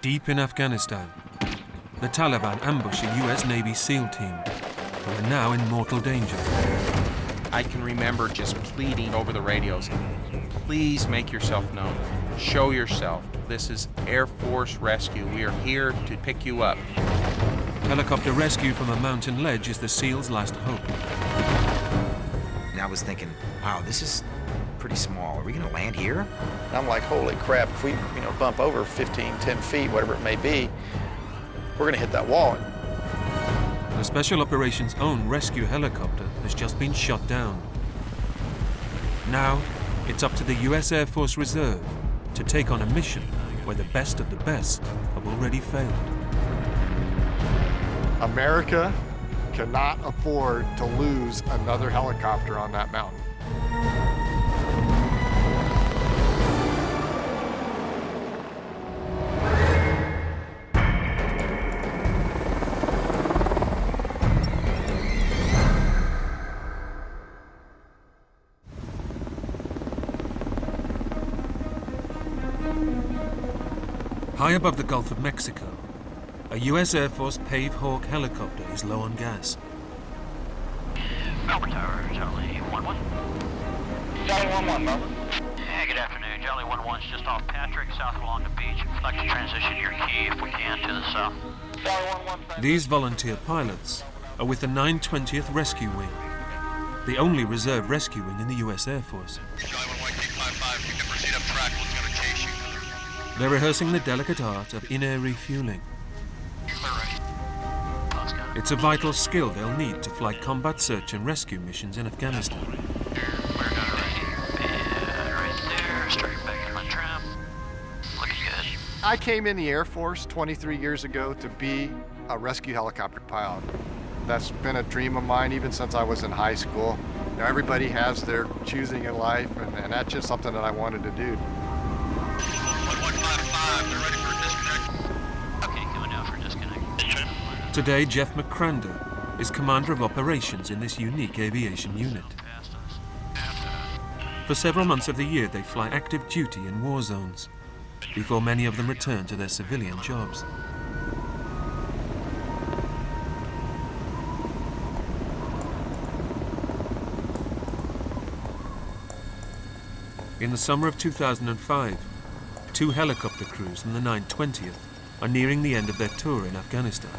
Deep in Afghanistan, the Taliban ambush a US Navy SEAL team, who are now in mortal danger. I can remember just pleading over the radios, please make yourself known, show yourself. This is Air Force Rescue. We are here to pick you up. Helicopter rescue from a mountain ledge is the SEALs' last hope. And I was thinking, wow, this is pretty small. Are we gonna land here? And I'm like, holy crap, if we bump over 15, 10 feet, whatever it may be, we're gonna hit that wall. The Special Operations' own rescue helicopter has just been shot down. Now, it's up to the US Air Force Reserve to take on a mission where the best of the best have already failed. America cannot afford to lose another helicopter on that mountain. High above the Gulf of Mexico, a US Air Force Pave Hawk helicopter is low on gas. Melbourne Tower, Charlie 11. Charlie 11, Melbourne. Yeah, good afternoon. Charlie 11's just off Patrick, south along the beach. I'd like to transition your key, if we can, to the south. Charlie 11. These volunteer pilots are with the 920th Rescue Wing, the only reserve rescue wing in the US Air Force. Charlie 11, K55, you can proceed up track. We're going to chase you. They're rehearsing the delicate art of in-air refueling. It's a vital skill they'll need to fly combat search and rescue missions in Afghanistan. I came in the Air Force 23 years ago to be a rescue helicopter pilot. That's been a dream of mine even since I was in high school. Everybody has their choosing in life, and that's just something that I wanted to do. 1155, they're ready for a disconnect. Okay, coming down for a disconnect. Today, Jeff McCrander is commander of operations in this unique aviation unit. For several months of the year, they fly active duty in war zones before many of them return to their civilian jobs. In the summer of 2005, 2 helicopter crews from the 920th are nearing the end of their tour in Afghanistan.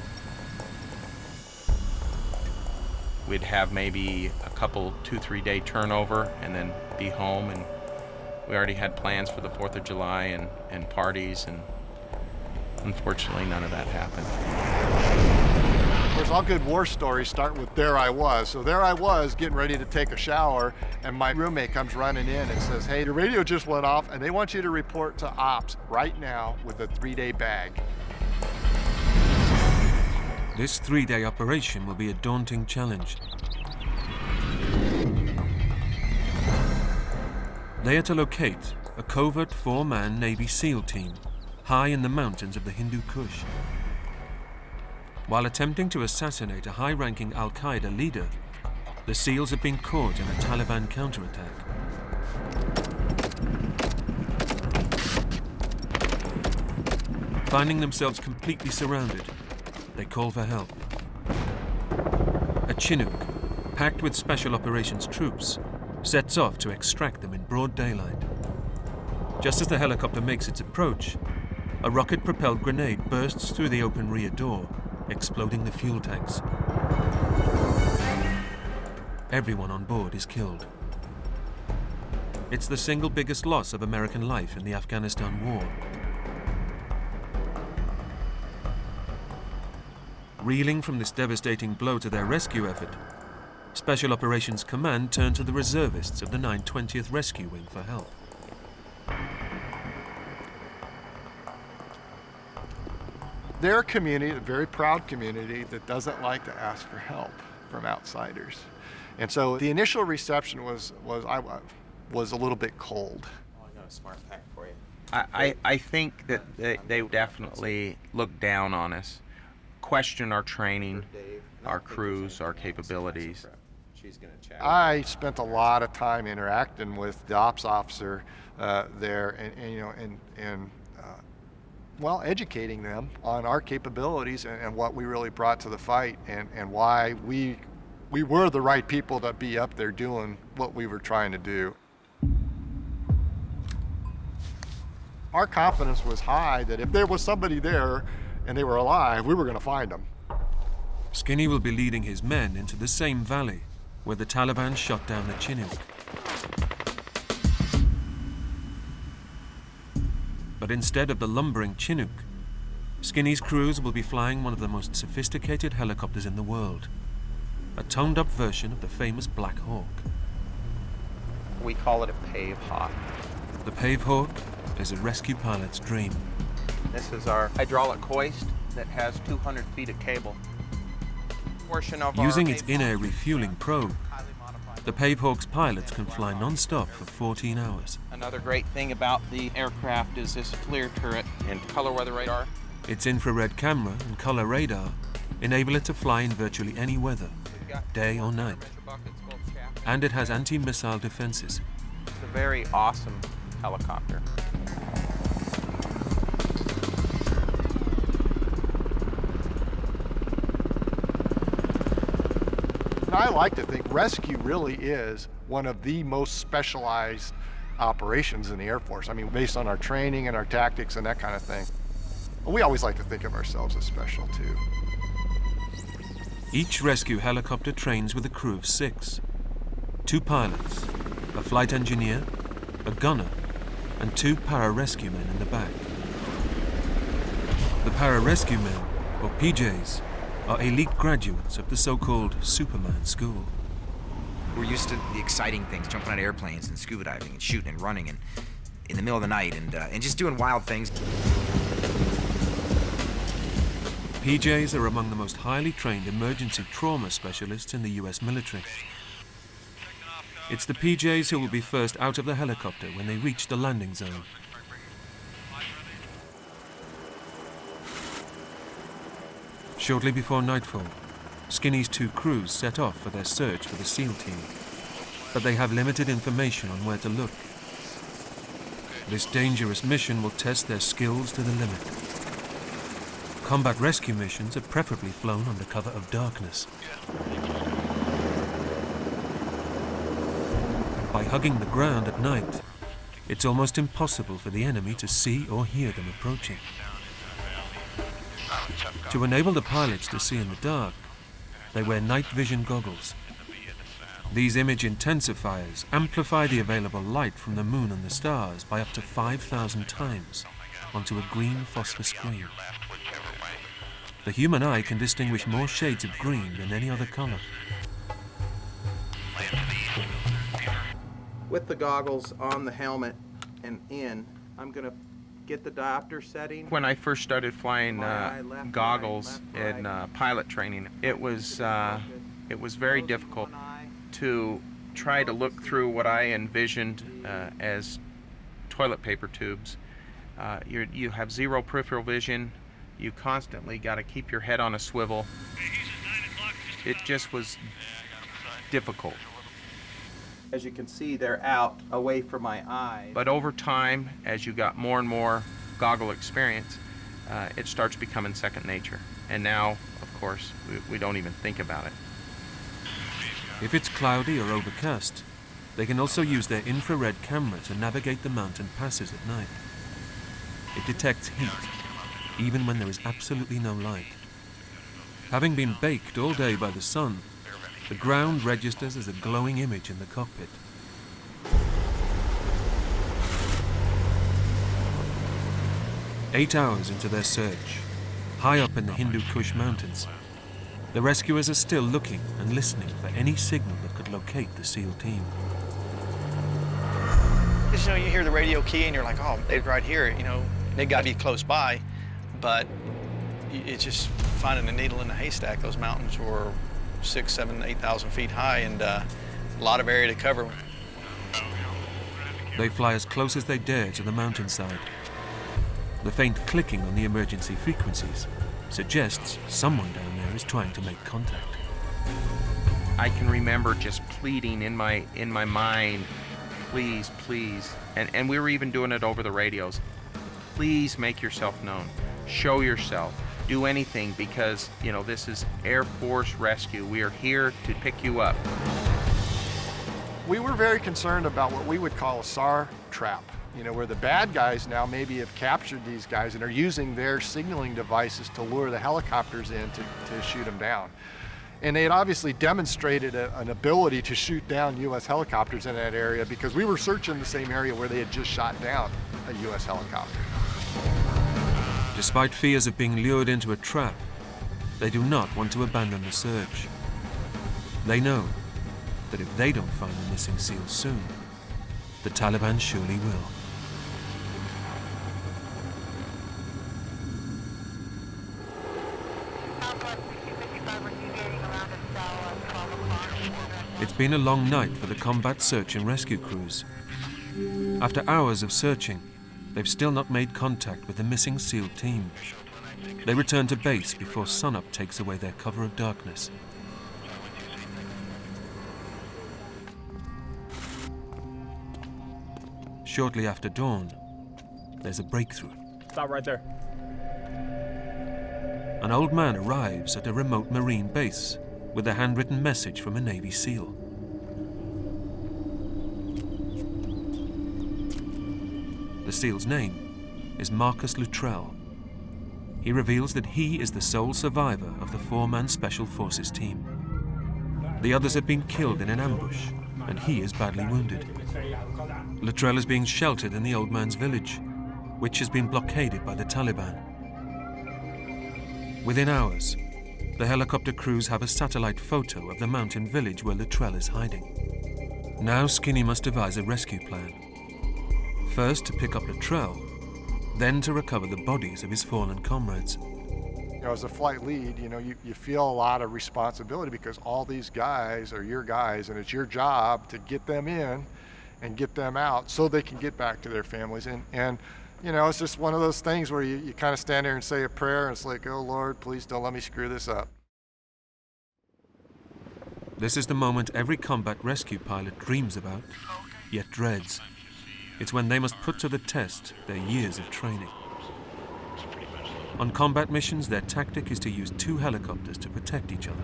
We'd have maybe a couple, 2-3 day turnover and then be home, and we already had plans for the 4th of July and parties, and unfortunately none of that happened. Of course, all good war stories start with there I was. So there I was getting ready to take a shower, and my roommate comes running in and says, hey, your radio just went off and they want you to report to ops right now with a 3-day bag. This 3-day operation will be a daunting challenge. They are to locate a covert 4-man Navy SEAL team high in the mountains of the Hindu Kush. While attempting to assassinate a high-ranking Al-Qaeda leader, the SEALs have been caught in a Taliban counterattack. Finding themselves completely surrounded, they call for help. A Chinook, packed with Special Operations troops, sets off to extract them in broad daylight. Just as the helicopter makes its approach, a rocket-propelled grenade bursts through the open rear door, exploding the fuel tanks. Everyone on board is killed. It's the single biggest loss of American life in the Afghanistan war. Reeling from this devastating blow to their rescue effort, Special Operations Command turned to the reservists of the 920th Rescue Wing for help. They're a community, a very proud community, that doesn't like to ask for help from outsiders. And so the initial reception was a little bit cold. Oh, I got a smart pack for you. I think that they definitely look down on us, question our training, our crews, our capabilities. I spent a lot of time interacting with the ops officer there, and well, educating them on our capabilities and what we really brought to the fight, and why we were the right people to be up there doing what we were trying to do. Our confidence was high that if there was somebody there and they were alive, we were going to find them. Skinny will be leading his men into the same valley where the Taliban shot down the Chinook. But instead of the lumbering Chinook, Skinny's crews will be flying one of the most sophisticated helicopters in the world, a toned-up version of the famous Black Hawk. We call it a Pave Hawk. The Pave Hawk is a rescue pilot's dream. This is our hydraulic hoist that has 200 feet of cable. Using its in-air refueling probe, the Pave Hawk's pilots can fly non-stop for 14 hours. Another great thing about the aircraft is this FLIR turret and color weather radar. Its infrared camera and color radar enable it to fly in virtually any weather, day or night. And it has anti-missile defenses. It's a very awesome helicopter. I like to think rescue really is one of the most specialized operations in the Air Force. I mean, based on our training and our tactics and that kind of thing. We always like to think of ourselves as special too. Each rescue helicopter trains with a crew of 6. 2 pilots, a flight engineer, a gunner, and 2 para-rescue men in the back. The para-rescue men, or PJs, are elite graduates of the so-called Superman School. We're used to the exciting things, jumping out of airplanes and scuba diving and shooting and running and in the middle of the night and just doing wild things. PJs are among the most highly trained emergency trauma specialists in the US military. It's the PJs who will be first out of the helicopter when they reach the landing zone. Shortly before nightfall, Skinny's 2 crews set off for their search for the SEAL team, but they have limited information on where to look. This dangerous mission will test their skills to the limit. Combat rescue missions are preferably flown under cover of darkness. By hugging the ground at night, it's almost impossible for the enemy to see or hear them approaching. To enable the pilots to see in the dark, they wear night vision goggles. These image intensifiers amplify the available light from the moon and the stars by up to 5,000 times onto a green phosphor screen. The human eye can distinguish more shades of green than any other color. With the goggles on the helmet and in, I'm going to get the diopter setting. When I first started flying goggles in pilot training, it was very difficult to try to look through what I envisioned as toilet paper tubes. You have zero peripheral vision. You constantly got to keep your head on a swivel. It just was difficult. As you can see, they're out away from my eyes. But over time, as you got more and more goggle experience, it starts becoming second nature. And now, of course, we don't even think about it. If it's cloudy or overcast, they can also use their infrared camera to navigate the mountain passes at night. It detects heat, even when there is absolutely no light. Having been baked all day by the sun, the ground registers as a glowing image in the cockpit. Eight hours into their search, high up in the Hindu Kush mountains, the rescuers are still looking and listening for any signal that could locate the SEAL team. Because, you hear the radio key and you're like, oh, they're right here, they've got to be close by. But it's just finding a needle in a haystack. Those mountains were 6,000, 7,000, 8,000 feet high and a lot of area to cover. They fly as close as they dare to the mountainside. The faint clicking on the emergency frequencies suggests someone down there is trying to make contact. I can remember just pleading in my mind, please, please. And we were even doing it over the radios. please make yourself known. Show yourself. Do anything, because, this is Air Force Rescue. We are here to pick you up. We were very concerned about what we would call a SAR trap, where the bad guys now maybe have captured these guys and are using their signaling devices to lure the helicopters in to shoot them down. And they had obviously demonstrated an ability to shoot down U.S. helicopters in that area, because we were searching the same area where they had just shot down a U.S. helicopter. Despite fears of being lured into a trap, they do not want to abandon the search. They know that if they don't find the missing SEALs soon, the Taliban surely will. It's been a long night for the combat search and rescue crews. After hours of searching, they've still not made contact with the missing SEAL team. They return to base before sunup takes away their cover of darkness. Shortly after dawn, there's a breakthrough. Stop right there. An old man arrives at a remote Marine base with a handwritten message from a Navy SEAL. The SEAL's name is Marcus Luttrell. He reveals that he is the sole survivor of the 4-man Special Forces team. The others have been killed in an ambush, and he is badly wounded. Luttrell is being sheltered in the old man's village, which has been blockaded by the Taliban. Within hours, the helicopter crews have a satellite photo of the mountain village where Luttrell is hiding. Now Skinny must devise a rescue plan. First to pick up Luttrell, then to recover the bodies of his fallen comrades. As a flight lead, you feel a lot of responsibility, because all these guys are your guys, and it's your job to get them in and get them out so they can get back to their families. And it's just one of those things where you kind of stand there and say a prayer, and it's like, oh Lord, please don't let me screw this up. This is the moment every combat rescue pilot dreams about, yet dreads. It's when they must put to the test their years of training. On combat missions, their tactic is to use 2 helicopters to protect each other.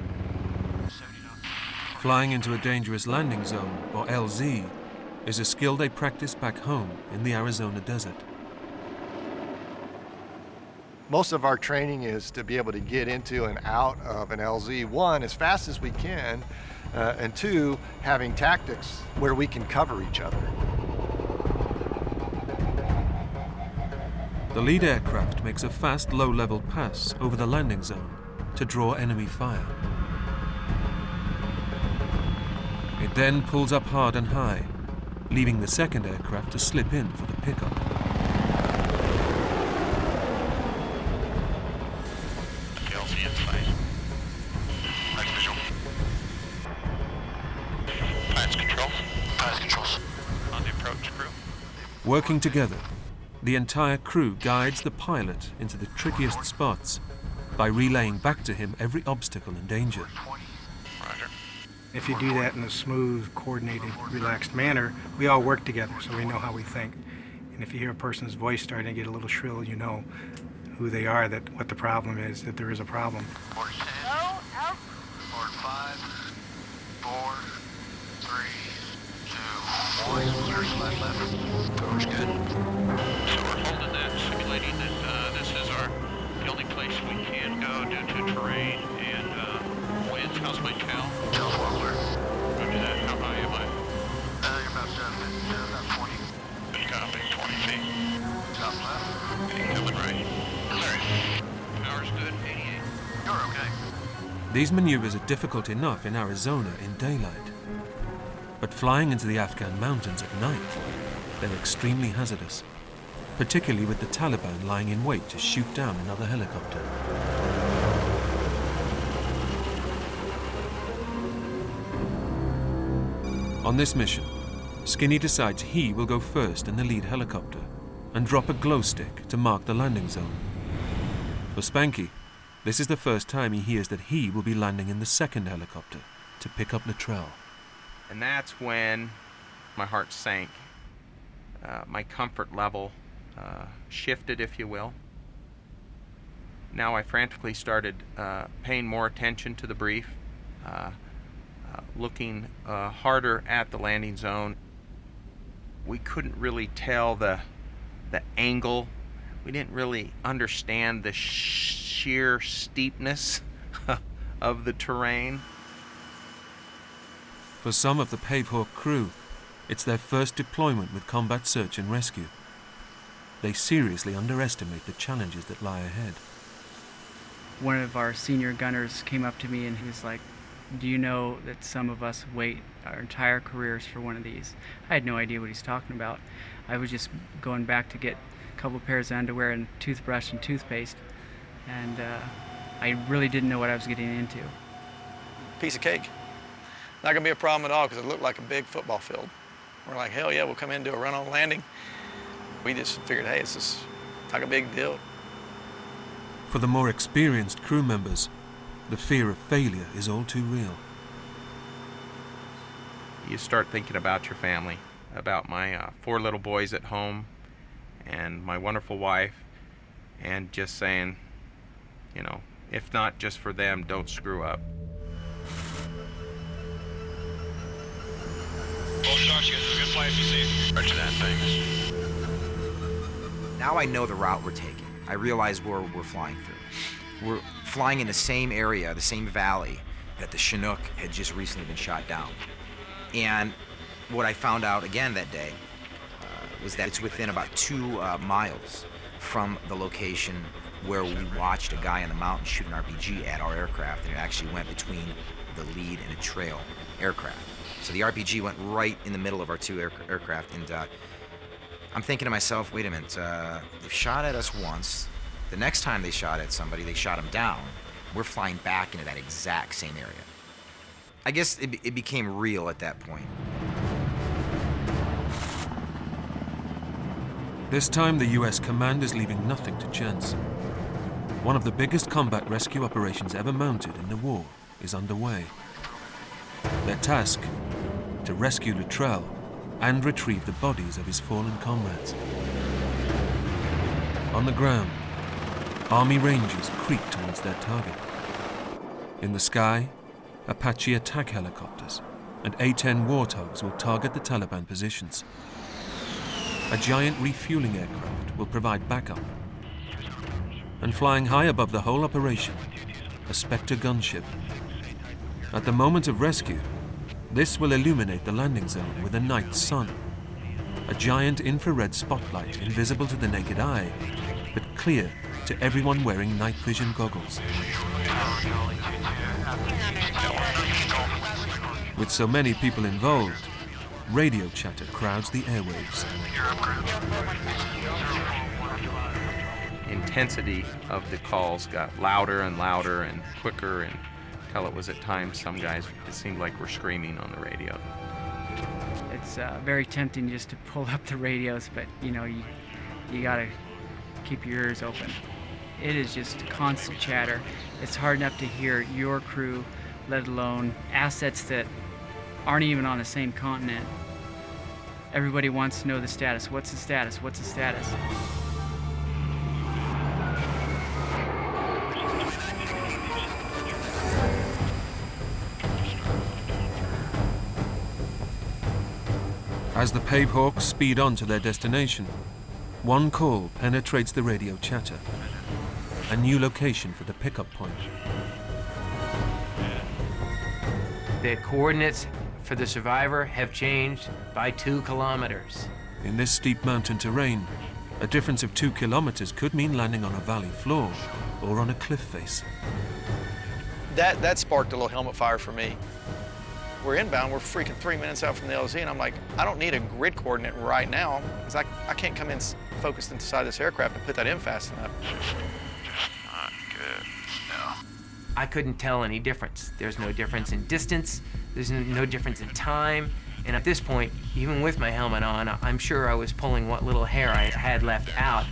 Flying into a dangerous landing zone, or LZ, is a skill they practice back home in the Arizona desert. Most of our training is to be able to get into and out of an LZ, 1, as fast as we can, and 2, having tactics where we can cover each other. The lead aircraft makes a fast, low-level pass over the landing zone to draw enemy fire. It then pulls up hard and high, leaving the second aircraft to slip in for the pickup. LZ in sight. Next visual. Pilots control. Pilots controls. On the approach, crew. Working together, the entire crew guides the pilot into the trickiest spots by relaying back to him every obstacle and danger. Roger. If you do that in a smooth, coordinated, relaxed manner, we all work together, so we know how we think. And if you hear a person's voice starting to get a little shrill, you know who they are, that what the problem is, that there is a problem. Board 10. Board 5, 4, 3, 2, 1. Clear slide left. Cover's good. So we're holding that, simulating that this is the only place we can go due to terrain and winds. How's my tail? Tail forward. Roger that. How high am I? You're about 20. Good copy. 20 feet. Top left. Coming right. Larry. Power's good. 88. You're okay. These maneuvers are difficult enough in Arizona in daylight. But flying into the Afghan mountains at night, they're extremely hazardous, particularly with the Taliban lying in wait to shoot down another helicopter. On this mission, Skinny decides he will go first in the lead helicopter and drop a glow stick to mark the landing zone. For Spanky, this is the first time he hears that he will be landing in the second helicopter to pick up Luttrell. And that's when my heart sank. My comfort level shifted, if you will. Now I frantically started paying more attention to the brief, looking harder at the landing zone. We couldn't really tell the angle. We didn't really understand the sheer steepness of the terrain. For some of the Pavehawk crew, it's their first deployment with combat search and rescue. They seriously underestimate the challenges that lie ahead. One of our senior gunners came up to me and he was like, "Do you know that some of us wait our entire careers for one of these?" I had no idea what he's talking about. I was just going back to get a couple pairs of underwear and toothbrush and toothpaste, and I really didn't know what I was getting into. Piece of cake. Not gonna be a problem at all because it looked like a big football field. We're like, hell yeah, we'll come in and do a run-on landing. We just figured, hey, it's just not a big deal. For the more experienced crew members, the fear of failure is all too real. You start thinking about your family, about my 4 little boys at home and my wonderful wife, and just saying, you know, if not just for them, don't screw up. Both shots, you guys have a good flight. Be safe. Roger that, thanks. Now I know the route we're taking. I realize where we're flying through. We're flying in the same area, the same valley that the Chinook had just recently been shot down. And what I found out again that day was that it's within about 2 miles from the location where we watched a guy on the mountain shoot an RPG at our aircraft, and it actually went between the lead and a trail aircraft. So the RPG went right in the middle of our 2 aircraft, and I'm thinking to myself, wait a minute, they've shot at us once. The next time they shot at somebody, they shot them down. We're flying back into that exact same area. I guess it became real at that point. This time, the US command is leaving nothing to chance. One of the biggest combat rescue operations ever mounted in the war is underway. Their task, to rescue Luttrell and retrieve the bodies of his fallen comrades. On the ground, Army Rangers creep towards their target. In the sky, Apache attack helicopters and A-10 Warthogs will target the Taliban positions. A giant refueling aircraft will provide backup. And flying high above the whole operation, a Spectre gunship. At the moment of rescue, this will illuminate the landing zone with a night sun. A giant infrared spotlight invisible to the naked eye, but clear to everyone wearing night vision goggles. With so many people involved, radio chatter crowds the airwaves. Intensity of the calls got louder and louder and quicker, and until it was at times some guys, it seemed like were screaming on the radio. It's very tempting just to pull up the radios, but you know, you gotta keep your ears open. It is just constant chatter. It's hard enough to hear your crew, let alone assets that aren't even on the same continent. Everybody wants to know the status. What's the status? What's the status? As the Pavehawks speed on to their destination, one call penetrates the radio chatter. A new location for the pickup point. The coordinates for the survivor have changed by 2 kilometers. In this steep mountain terrain, a difference of 2 kilometers could mean landing on a valley floor or on a cliff face. That sparked a little helmet fire for me. We're inbound, we're freaking 3 minutes out from the LZ, and I'm like, I don't need a grid coordinate right now, because I can't come in focused inside this aircraft and put that in fast enough. Not good. No. I couldn't tell any difference. There's no difference in distance, there's no difference in time, and at this point, even with my helmet on, I'm sure I was pulling what little hair I had left out.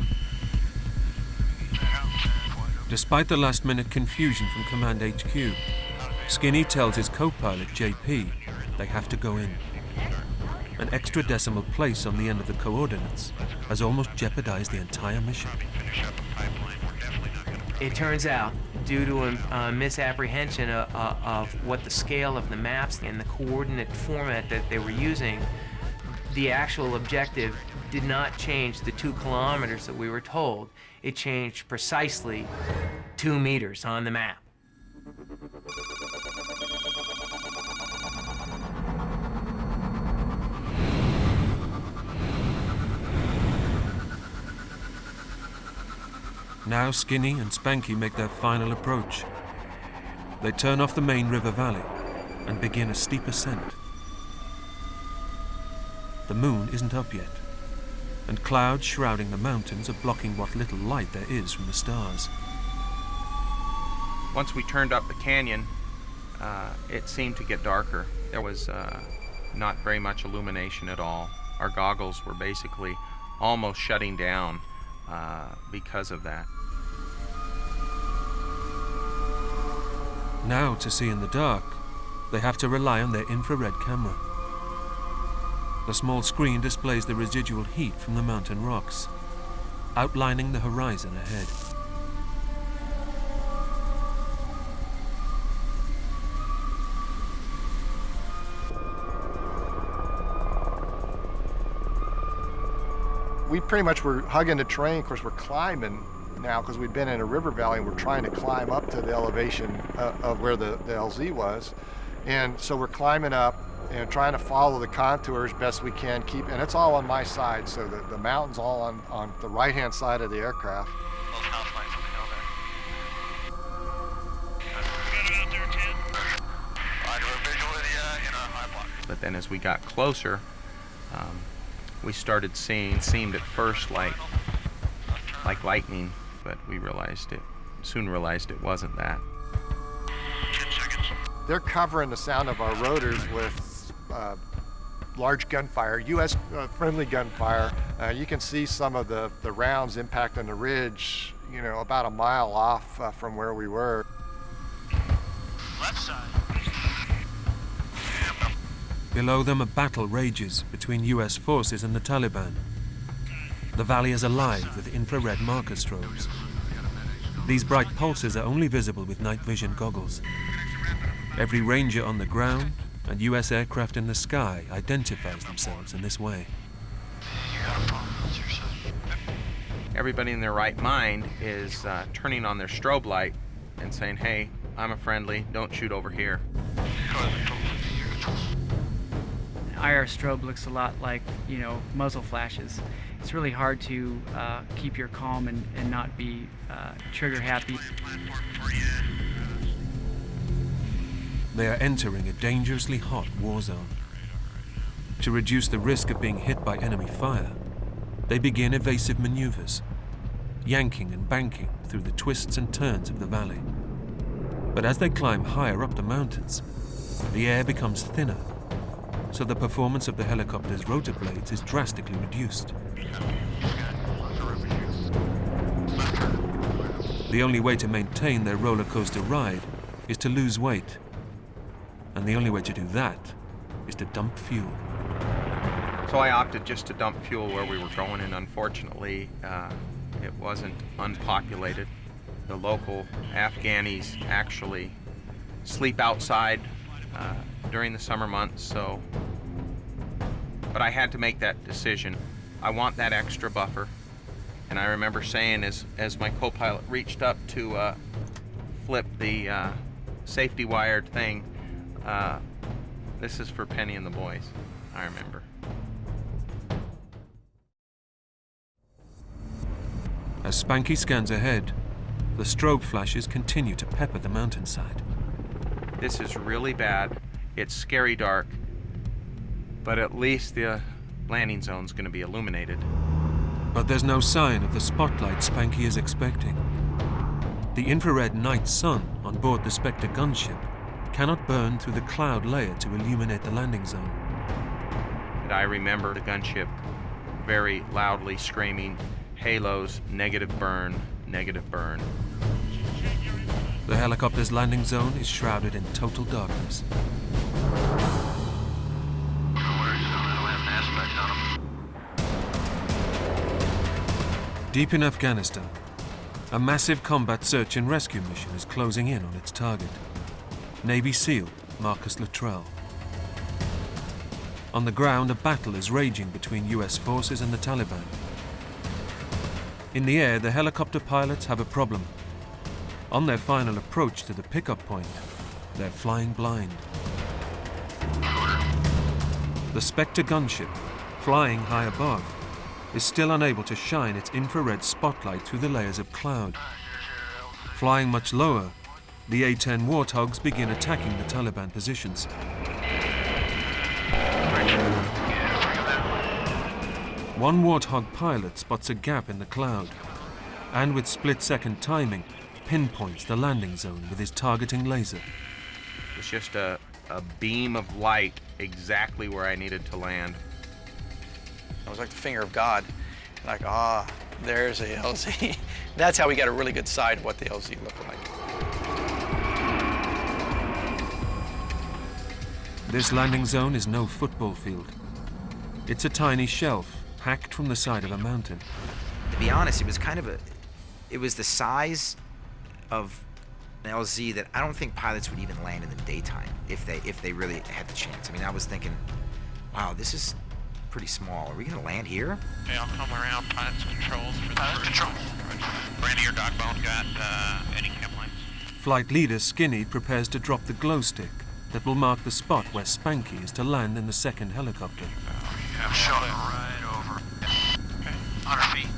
Despite the last-minute confusion from Command HQ, Skinny tells his co-pilot, JP, they have to go in. an extra decimal place on the end of the coordinates has almost jeopardized the entire mission. It turns out, due to a misapprehension of what the scale of the maps and the coordinate format that they were using, the actual objective did not change the 2 kilometers that we were told. It changed precisely 2 meters on the map. Now Skinny and Spanky make their final approach. They turn off the main river valley and begin a steep ascent. The moon isn't up yet, and clouds shrouding the mountains are blocking what little light there is from the stars. Once we turned up the canyon, it seemed to get darker. There was not very much illumination at all. Our goggles were basically almost shutting down because of that. Now, to see in the dark, they have to rely on their infrared camera. The small screen displays the residual heat from the mountain rocks, outlining the horizon ahead. We pretty much were hugging the terrain. Of course, we're climbing now because we've been in a river valley and we're trying to climb up to the elevation of where the LZ was. And so we're climbing up and trying to follow the contours best we can, and it's all on my side, so the mountain's all on the right-hand side of the aircraft. Those house lights will be down there. Got it out there, 10. Roger, we're visual with you in our high block. But then as we got closer, we started seemed at first like lightning, but we soon realized it wasn't that. 10 seconds. They're covering the sound of our rotors with large gunfire, U.S. Friendly gunfire. You can see some of the rounds impacting the ridge, about a mile off from where we were. Left side. Below them, a battle rages between US forces and the Taliban. The valley is alive with infrared marker strobes. These bright pulses are only visible with night vision goggles. Every ranger on the ground and US aircraft in the sky identifies themselves in this way. Everybody in their right mind is turning on their strobe light and saying, hey, I'm a friendly, don't shoot over here. IR strobe looks a lot like, muzzle flashes. It's really hard to keep your calm and not be trigger happy. They are entering a dangerously hot war zone. To reduce the risk of being hit by enemy fire, they begin evasive maneuvers, yanking and banking through the twists and turns of the valley. But as they climb higher up the mountains, the air becomes thinner, so the performance of the helicopter's rotor blades is drastically reduced. The only way to maintain their roller coaster ride is to lose weight. And the only way to do that is to dump fuel. So I opted just to dump fuel where we were going, and unfortunately, it wasn't unpopulated. The local Afghanis actually sleep outside during the summer months, but I had to make that decision. I want that extra buffer. And I remember saying as my co-pilot reached up to flip the safety wired thing, this is for Penny and the boys, I remember. As Spanky scans ahead, the strobe flashes continue to pepper the mountainside. This is really bad. It's scary dark, but at least the landing zone's going to be illuminated. But there's no sign of the spotlight Spanky is expecting. The infrared night sun on board the Spectre gunship cannot burn through the cloud layer to illuminate the landing zone. And I remember the gunship very loudly screaming, "Halos, negative burn, negative burn." The helicopter's landing zone is shrouded in total darkness. Deep in Afghanistan, a massive combat search and rescue mission is closing in on its target. Navy SEAL Marcus Luttrell. On the ground, a battle is raging between US forces and the Taliban. In the air, the helicopter pilots have a problem. On their final approach to the pickup point, they're flying blind. The Spectre gunship, flying high above, is still unable to shine its infrared spotlight through the layers of cloud. Flying much lower, the A-10 Warthogs begin attacking the Taliban positions. One Warthog pilot spots a gap in the cloud, and with split-second timing, pinpoints the landing zone with his targeting laser. It's just a beam of light exactly where I needed to land. It was like the finger of God. Like, there's a LZ. That's how we got a really good sight of what the LZ looked like. This landing zone is no football field. It's a tiny shelf hacked from the side of a mountain. To be honest, it was it was the size of an LZ that I don't think pilots would even land in the daytime if they really had the chance. I mean, I was thinking, wow, this is pretty small. Are we gonna land here? Okay, I'll come around pilots controls for the pilot control. Brandy or Dogbone got any cam lines? Flight leader Skinny prepares to drop the glow stick that will mark the spot where Spanky is to land in the second helicopter. Yeah, shot it right over. Okay, 100 feet.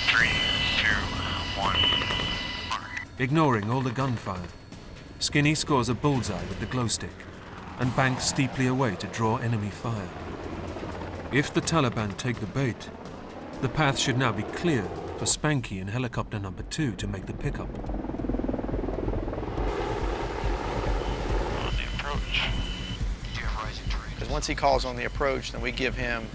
3, 2, 1. Ignoring all the gunfire, Skinny scores a bullseye with the glow stick and banks steeply away to draw enemy fire. If the Taliban take the bait, the path should now be clear for Spanky and helicopter number 2 to make the pickup. On the approach. Because once he calls on the approach, then we give him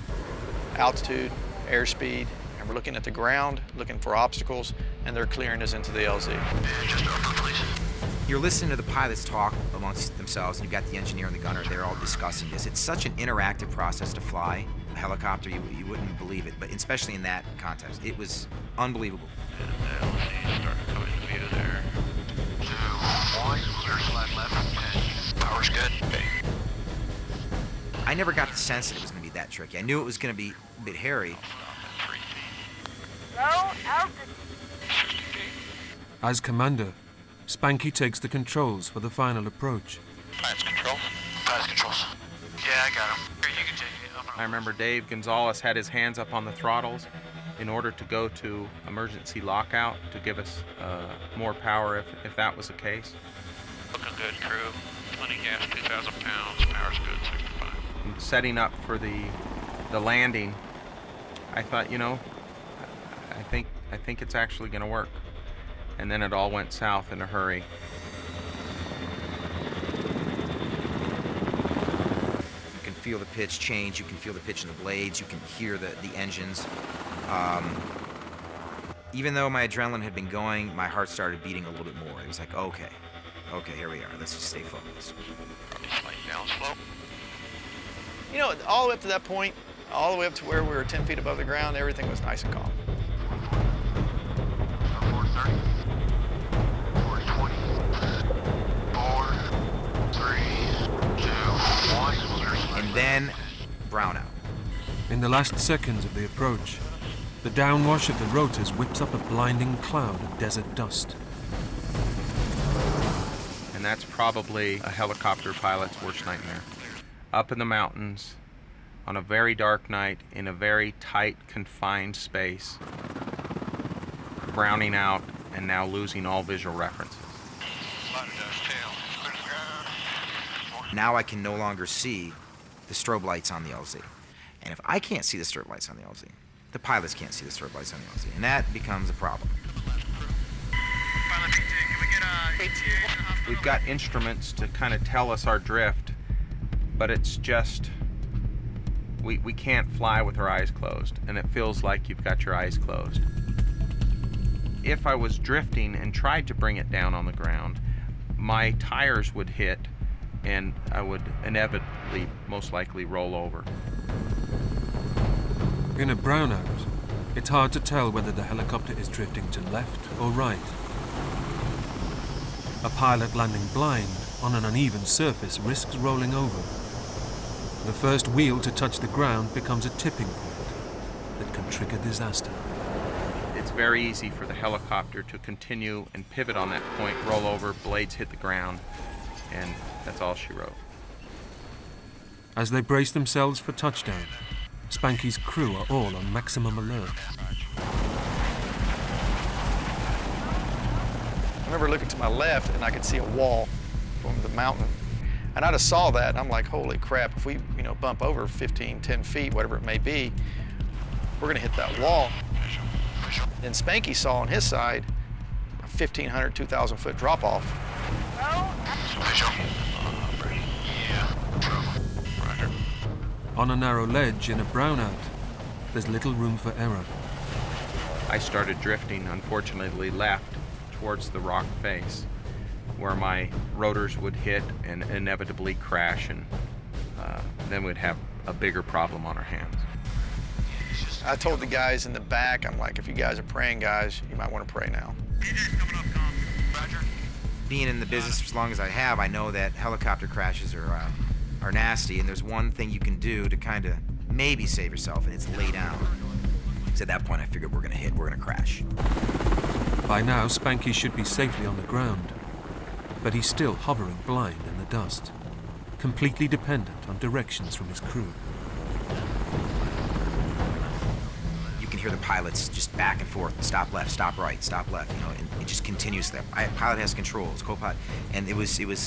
altitude, airspeed, and we're looking at the ground, looking for obstacles, and they're clearing us into the LZ. Just over, please. You're listening to the pilots talk amongst themselves, and you've got the engineer and the gunner. They're all discussing this. It's such an interactive process to fly a helicopter. You wouldn't believe it, but especially in that context, it was unbelievable. And the LZ starting to come into view there. 2, 1, clear slide left, 10. Power's good. Okay. I never got the sense that it was going to be that tricky. I knew it was going to be a bit hairy. Low altitude. As commander, Spanky takes the controls for the final approach. Pilots control. Pilots controls. Yeah, I got him. Here, you can take it. I remember Dave Gonzalez had his hands up on the throttles in order to go to emergency lockout to give us more power if that was the case. Looking good, crew. Plenty gas, 2,000 pounds. Power's good, 65. Setting up for the landing, I thought, I think it's actually going to work. And then it all went south in a hurry. You can feel the pitch change. You can feel the pitch in the blades. You can hear the engines. Even though my adrenaline had been going, my heart started beating a little bit more. It was like, okay, here we are. Let's just stay focused. Slight down slope. All the way up to that point, all the way up to where we were 10 feet above the ground, everything was nice and calm. 430. 420. 4, 3, 2, 1. And then, brownout. In the last seconds of the approach, the downwash of the rotors whips up a blinding cloud of desert dust. And that's probably a helicopter pilot's worst nightmare. Up in the mountains, on a very dark night, in a very tight, confined space, browning out, and now losing all visual references. Now I can no longer see the strobe lights on the LZ. And if I can't see the strobe lights on the LZ, the pilots can't see the strobe lights on the LZ, and that becomes a problem. We've got instruments to kind of tell us our drift, but it's just, we can't fly with our eyes closed, and it feels like you've got your eyes closed. If I was drifting and tried to bring it down on the ground, my tires would hit and I would inevitably, most likely, roll over. In a brownout, it's hard to tell whether the helicopter is drifting to left or right. A pilot landing blind on an uneven surface risks rolling over. The first wheel to touch the ground becomes a tipping point that can trigger disaster. It's very easy for the helicopter to continue and pivot on that point, roll over, blades hit the ground, and that's all she wrote. As they brace themselves for touchdown, Spanky's crew are all on maximum alert. I remember looking to my left and I could see a wall from the mountain. And I just saw that and I'm like, holy crap, if we bump over 15, 10 feet, whatever it may be, we're gonna hit that wall. Then Spanky saw on his side a 1,500, 2,000 foot drop off. On a narrow ledge in a brownout, there's little room for error. I started drifting, unfortunately, left towards the rock face, where my rotors would hit and inevitably crash, and then we'd have a bigger problem on our hands. I told the guys in the back, I'm like, if you guys are praying, guys, you might want to pray now. Being in the business as long as I have, I know that helicopter crashes are nasty, and there's one thing you can do to kind of maybe save yourself, and it's lay down. So at that point, I figured we're gonna crash. By now, Spanky should be safely on the ground, but he's still hovering blind in the dust, completely dependent on directions from his crew. You can hear the pilots just back and forth, stop left, stop right, stop left, and it just continues. The pilot has controls, co-pilot, and it was an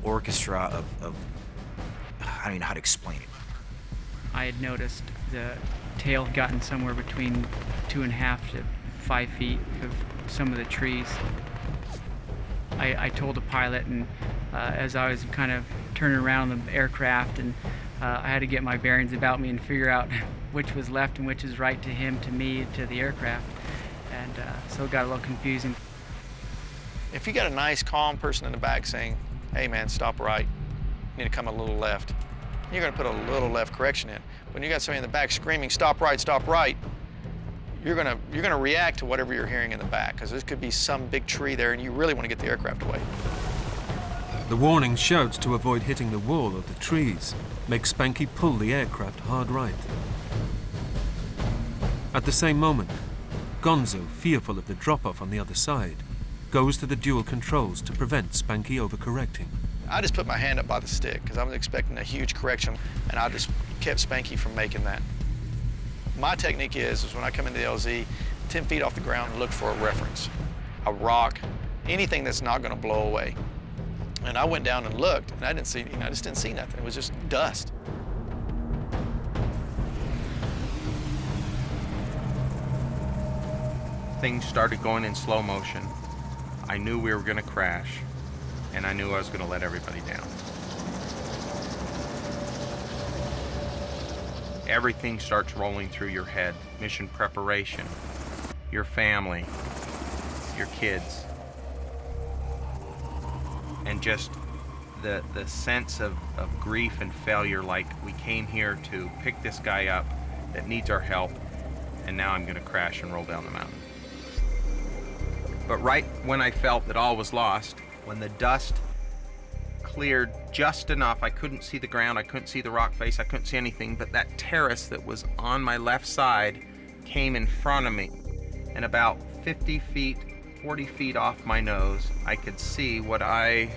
orchestra of I don't even know how to explain it. I had noticed the tail had gotten somewhere between 2.5 to 5 feet of some of the trees. I told the pilot, and as I was kind of turning around the aircraft, and I had to get my bearings about me and figure out which was left and which is right to him, to me, to the aircraft. And so it got a little confusing. If you got a nice, calm person in the back saying, hey man, stop right, you need to come a little left, you're gonna put a little left correction in. When you got somebody in the back screaming, stop right, you're gonna react to whatever you're hearing in the back, because there could be some big tree there and you really want to get the aircraft away. The warning shouts to avoid hitting the wall or the trees make Spanky pull the aircraft hard right. At the same moment, Gonzo, fearful of the drop-off on the other side, goes to the dual controls to prevent Spanky overcorrecting. I just put my hand up by the stick because I was expecting a huge correction, and I just kept Spanky from making that. My technique is when I come into the LZ, 10 feet off the ground, look for a reference, a rock, anything that's not going to blow away. And I went down and looked, and I just didn't see nothing. It was just dust. Things started going in slow motion. I knew we were going to crash, and I knew I was going to let everybody down. Everything starts rolling through your head. Mission preparation, your family, your kids, and just the sense of grief and failure, like we came here to pick this guy up that needs our help, and now I'm going to crash and roll down the mountain. But right when I felt that all was lost, when the dust cleared just enough, I couldn't see the ground, I couldn't see the rock face, I couldn't see anything, but that terrace that was on my left side came in front of me. And about 50 feet, 40 feet off my nose, I could see what I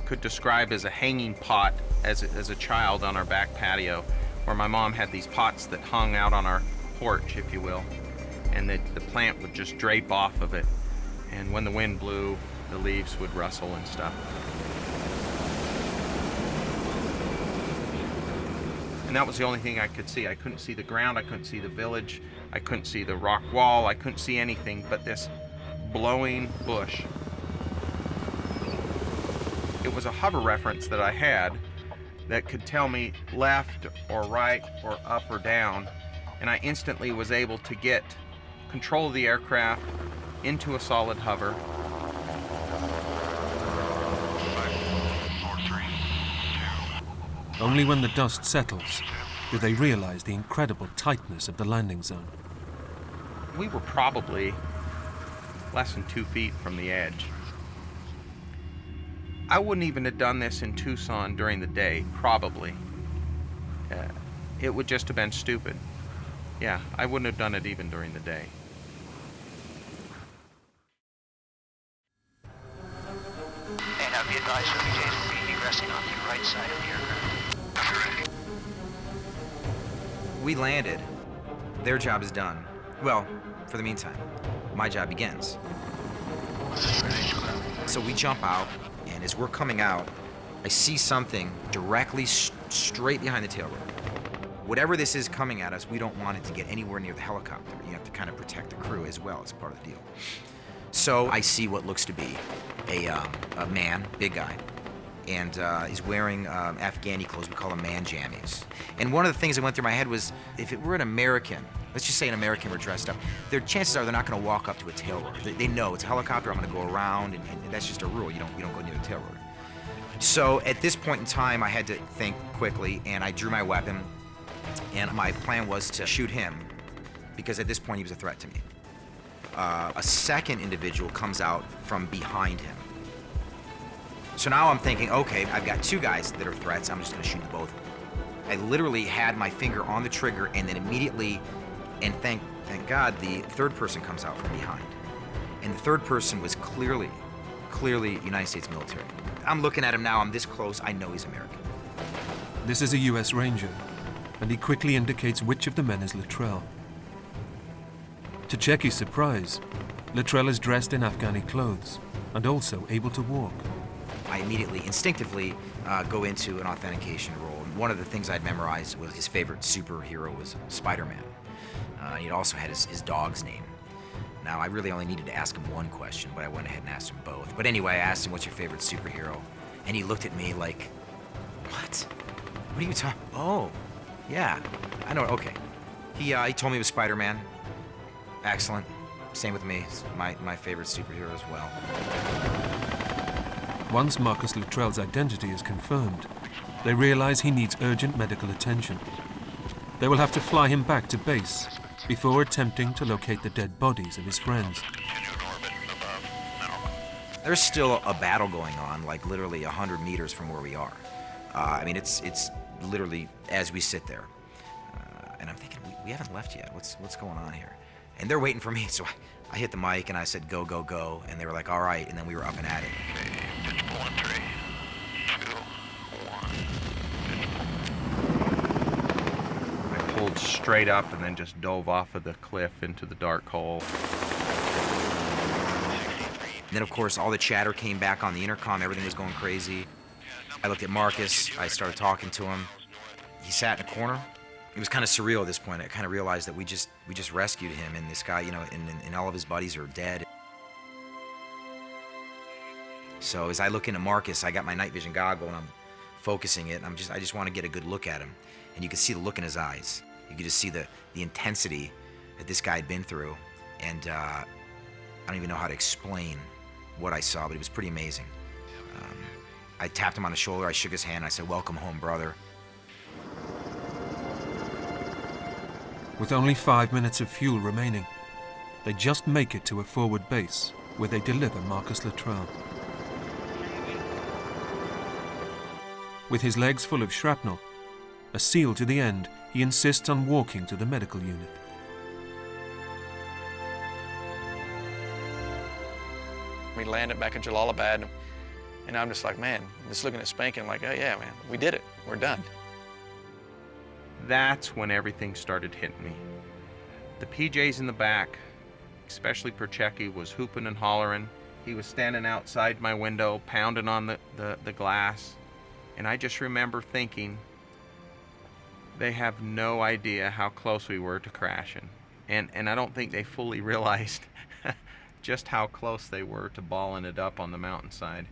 could describe as a hanging pot as a child on our back patio, where my mom had these pots that hung out on our porch, if you will, and the plant would just drape off of it. And when the wind blew, the leaves would rustle and stuff. And that was the only thing I could see. I couldn't see the ground, I couldn't see the village, I couldn't see the rock wall, I couldn't see anything but this blowing bush. It was a hover reference that I had that could tell me left or right or up or down, and I instantly was able to get control of the aircraft into a solid hover. Only when the dust settles do they realize the incredible tightness of the landing zone. We were probably less than 2 feet from the edge. I wouldn't even have done this in Tucson during the day, probably. It would just have been stupid. Yeah, I wouldn't have done it even during the day. And be advised, PJs will be egressing on the right side of the aircraft. We landed. Their job is done. Well, for the meantime, my job begins. So we jump out, and as we're coming out, I see something directly straight behind the tail rope. Whatever this is coming at us, we don't want it to get anywhere near the helicopter. You have to kind of protect the crew as well. It's part of the deal. So I see what looks to be a man, big guy, and he's wearing Afghani clothes. We call them man jammies. And one of the things that went through my head was, if it were an American, let's just say an American were dressed up, their chances are they're not going to walk up to a tail rotor. They know it's a helicopter. I'm going to go around, and that's just a rule. You don't go near the tail rotor. So at this point in time, I had to think quickly, and I drew my weapon, and my plan was to shoot him, because at this point he was a threat to me. A second individual comes out from behind him. So now I'm thinking, okay, I've got two guys that are threats. I'm just going to shoot both of them. I literally had my finger on the trigger, and then immediately, and thank God, the third person comes out from behind. And the third person was clearly United States military. I'm looking at him now. I'm this close. I know he's American. This is a US Ranger, and he quickly indicates which of the men is Luttrell. To check his surprise, Luttrell is dressed in Afghani clothes and also able to walk. I immediately, instinctively, go into an authentication role. And one of the things I'd memorized was his favorite superhero was Spider-Man. He also had his dog's name. Now, I really only needed to ask him one question, but I went ahead and asked him both. But anyway, I asked him, what's your favorite superhero? And he looked at me like, what? What are you talking? Oh, yeah, I know, okay. He told me it was Spider-Man. Excellent. Same with me. It's my favorite superhero as well. Once Marcus Luttrell's identity is confirmed, they realize he needs urgent medical attention. They will have to fly him back to base before attempting to locate the dead bodies of his friends. There's still a battle going on, like literally 100 meters from where we are. I mean, it's literally as we sit there. And I'm thinking, we haven't left yet. What's going on here? And they're waiting for me, so I hit the mic and I said, go, go, go. And they were like, all right. And then we were up and at it. It's pulling 3, 2, 1. I pulled straight up and then just dove off of the cliff into the dark hole. And then, of course, all the chatter came back on the intercom. Everything was going crazy. I looked at Marcus. I started talking to him. He sat in a corner. It was kind of surreal at this point. I kind of realized that we just rescued him, and this guy, you know, and all of his buddies are dead. So as I look into Marcus, I got my night vision goggle and I'm focusing it. And I just want to get a good look at him, and you could see the look in his eyes. You could just see the intensity that this guy had been through, and I don't even know how to explain what I saw, but it was pretty amazing. I tapped him on the shoulder. I shook his hand. I said, "Welcome home, brother." With only 5 minutes of fuel remaining, they just make it to a forward base where they deliver Marcus Luttrell. With his legs full of shrapnel, a SEAL to the end, he insists on walking to the medical unit. We landed back in Jalalabad, and I'm just like, man, just looking at Spankin' like, oh yeah, man, we did it, we're done. That's when everything started hitting me. The PJs in the back, especially Perchecki, was hooping and hollering. He was standing outside my window, pounding on the glass. And I just remember thinking, they have no idea how close we were to crashing. And I don't think they fully realized just how close they were to balling it up on the mountainside.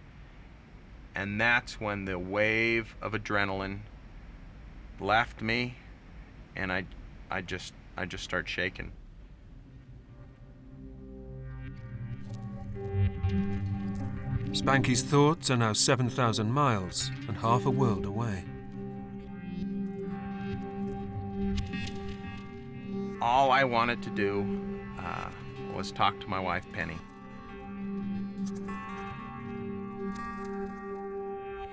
And that's when the wave of adrenaline left me, and I just start shaking. Spanky's thoughts are now 7,000 miles and half a world away. all I wanted to do was talk to my wife, Penny.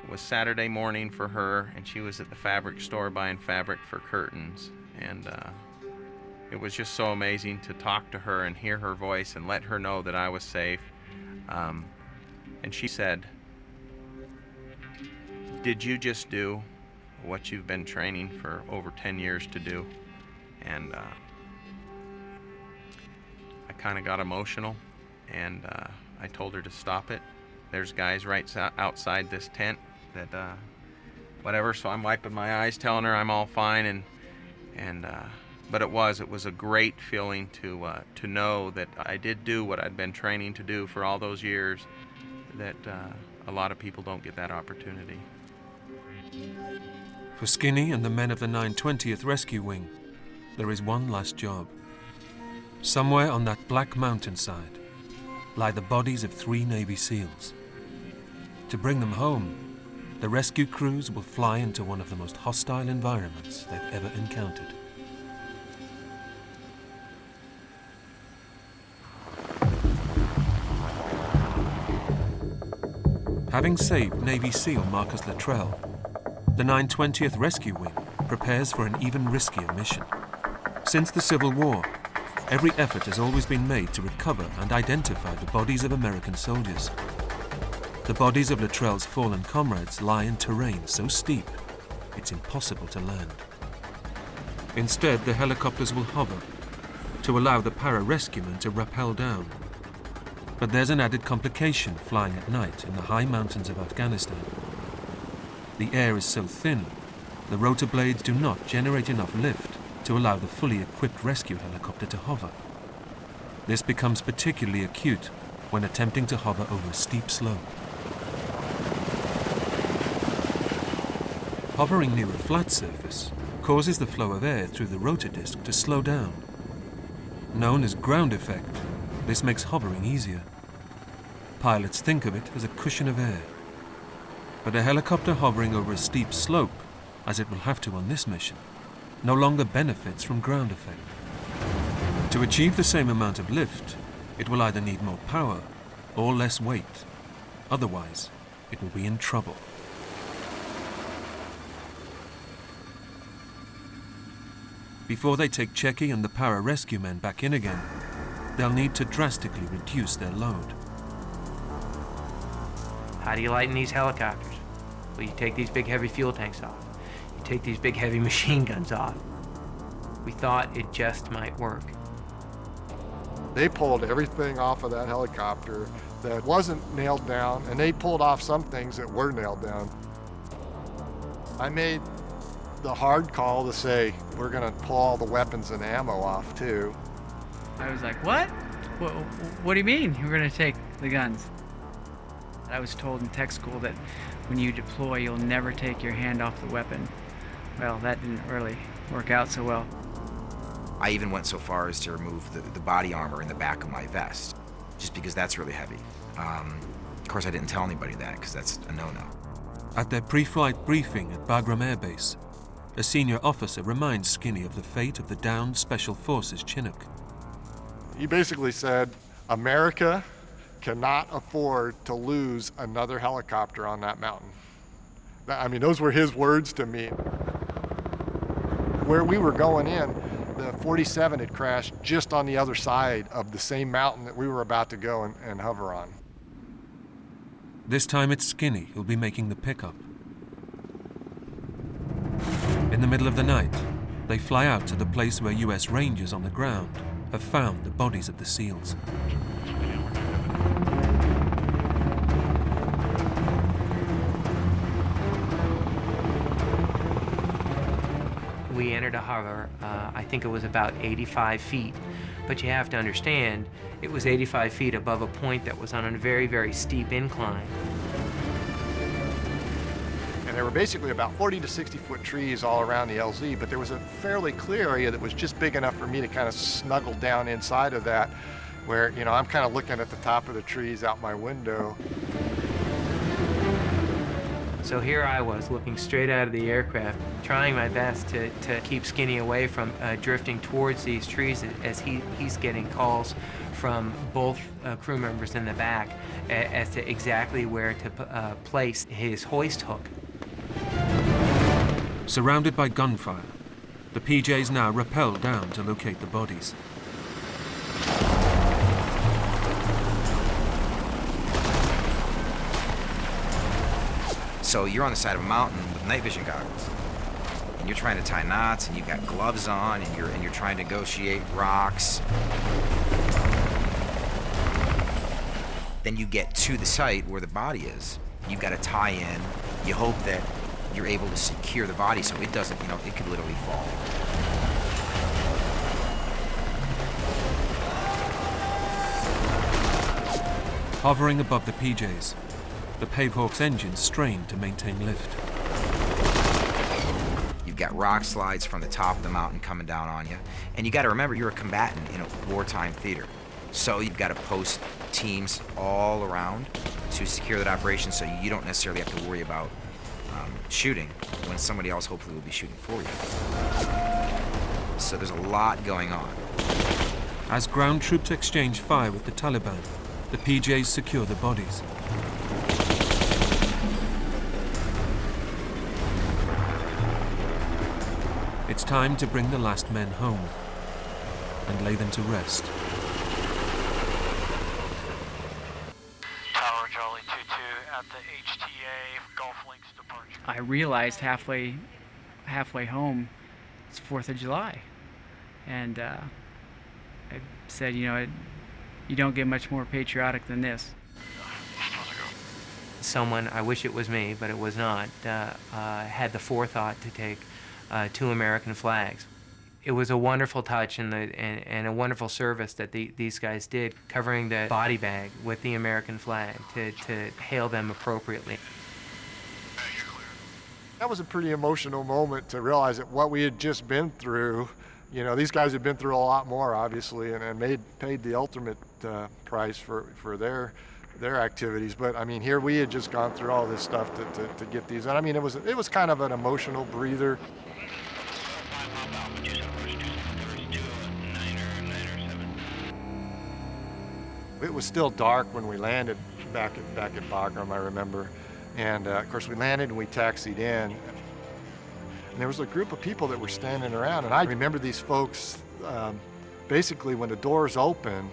It was Saturday morning for her, and she was at the fabric store buying fabric for curtains. And it was just so amazing to talk to her and hear her voice and let her know that I was safe. And she said, "Did you just do what you've been training for over 10 years to do?" And I kind of got emotional, and I told her to stop it. There's guys right outside this tent that whatever, so I'm wiping my eyes telling her I'm all fine, but it was a great feeling to know that I did do what I'd been training to do for all those years, that a lot of people don't get that opportunity. For Skinny and the men of the 920th Rescue Wing, there is one last job. Somewhere on that black mountainside lie the bodies of 3 Navy SEALs. To bring them home, the rescue crews will fly into one of the most hostile environments they've ever encountered. Having saved Navy SEAL Marcus Luttrell, the 920th Rescue Wing prepares for an even riskier mission. Since the Civil War, every effort has always been made to recover and identify the bodies of American soldiers. The bodies of Luttrell's fallen comrades lie in terrain so steep, it's impossible to land. Instead, the helicopters will hover to allow the para-rescuemen to rappel down. But there's an added complication flying at night in the high mountains of Afghanistan. The air is so thin, the rotor blades do not generate enough lift to allow the fully equipped rescue helicopter to hover. This becomes particularly acute when attempting to hover over a steep slope. Hovering near a flat surface causes the flow of air through the rotor disc to slow down. Known as ground effect, this makes hovering easier. Pilots think of it as a cushion of air. But a helicopter hovering over a steep slope, as it will have to on this mission, no longer benefits from ground effect. To achieve the same amount of lift, it will either need more power or less weight. Otherwise, it will be in trouble. Before they take Checky and the para-rescue men back in again, they'll need to drastically reduce their load. How do you lighten these helicopters? Well, you take these big heavy fuel tanks off. You take these big heavy machine guns off. We thought it just might work. They pulled everything off of that helicopter that wasn't nailed down, and they pulled off some things that were nailed down. I made the hard call to say, we're gonna pull all the weapons and ammo off too. I was like, what? What do you mean you're going to take the guns? I was told in tech school that when you deploy, you'll never take your hand off the weapon. Well, that didn't really work out so well. I even went so far as to remove the body armor in the back of my vest, just because that's really heavy. Of course, I didn't tell anybody that, because that's a no-no. At their pre-flight briefing at Bagram Air Base, a senior officer reminds Skinny of the fate of the downed Special Forces Chinook. He basically said, America cannot afford to lose another helicopter on that mountain. I mean, those were his words to me. Where we were going in, the 47 had crashed just on the other side of the same mountain that we were about to go and hover on. This time it's Skinny who'll be making the pickup. In the middle of the night, they fly out to the place where US Rangers on the ground have found the bodies of the SEALs. We entered a hover, I think it was about 85 feet, but you have to understand, it was 85 feet above a point that was on a very, very steep incline. And there were basically about 40 to 60 foot trees all around the LZ, but there was a fairly clear area that was just big enough for me to kind of snuggle down inside of that, where, you know, I'm kind of looking at the top of the trees out my window. So here I was looking straight out of the aircraft, trying my best to keep Skinny away from drifting towards these trees as he's getting calls from both crew members in the back as to exactly where to place his hoist hook. Surrounded by gunfire, the PJs now rappel down to locate the bodies. So you're on the side of a mountain with night vision goggles, and you're trying to tie knots, and you've got gloves on, and you're trying to negotiate rocks. Then you get to the site where the body is. You've got to tie in. You hope that you're able to secure the body so it doesn't, it could literally fall. Hovering above the PJs, the Pavehawk's engines strain to maintain lift. You've got rock slides from the top of the mountain coming down on you. And you got to remember, you're a combatant in a wartime theater. So you've got to post teams all around to secure that operation so you don't necessarily have to worry about shooting when somebody else hopefully will be shooting for you. So there's a lot going on. As ground troops exchange fire with the Taliban, the PJs secure the bodies. It's time to bring the last men home and lay them to rest. Tower Charlie 2-2 at the HTA Gulf Links departure. I realized halfway home, it's 4th of July. And I said, you don't get much more patriotic than this. Someone, I wish it was me, but it was not, had the forethought to take 2 American flags. It was a wonderful touch and a wonderful service that these guys did, covering the body bag with the American flag to hail them appropriately. That was a pretty emotional moment to realize that what we had just been through, these guys had been through a lot more, obviously, and paid the ultimate price for their activities. But I mean, here we had just gone through all this stuff to get these. And I mean, it was kind of an emotional breather. It was still dark when we landed back at Bagram, I remember. And of course we landed and we taxied in. And there was a group of people that were standing around. And I remember these folks, basically when the doors open,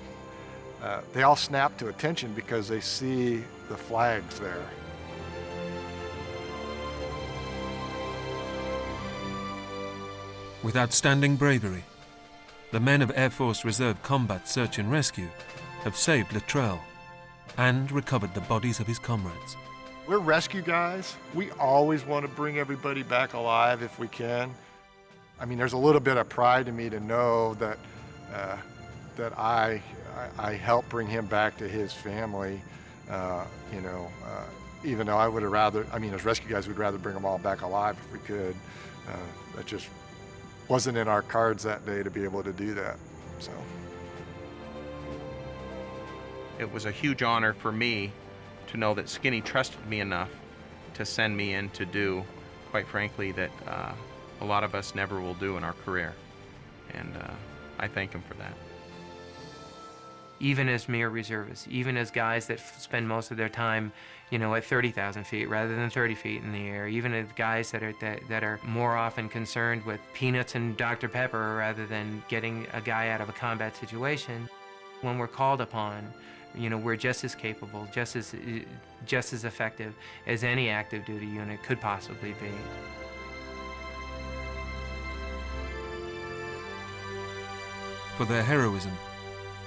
they all snap to attention because they see the flags there. With outstanding bravery, the men of Air Force Reserve Combat Search and Rescue have saved Luttrell and recovered the bodies of his comrades. We're rescue guys. We always want to bring everybody back alive if we can. I mean, there's a little bit of pride in me to know that that I helped bring him back to his family. Even though I would have rather, as rescue guys, we'd rather bring them all back alive if we could. That just wasn't in our cards that day to be able to do that. So. It was a huge honor for me to know that Skinny trusted me enough to send me in to do, quite frankly, that a lot of us never will do in our career. And I thank him for that. Even as mere reservists, even as guys that spend most of their time, at 30,000 feet rather than 30 feet in the air, even as guys that are more often concerned with peanuts and Dr. Pepper rather than getting a guy out of a combat situation, when we're called upon, we're just as capable, just as effective as any active duty unit could possibly be. For their heroism,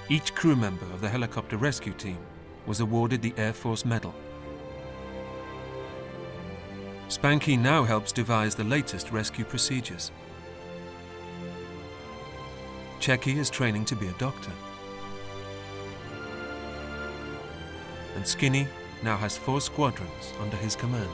each crew member of the helicopter rescue team was awarded the Air Force Medal. Spanky now helps devise the latest rescue procedures. Checky is training to be a doctor. And Skinny now has 4 squadrons under his command.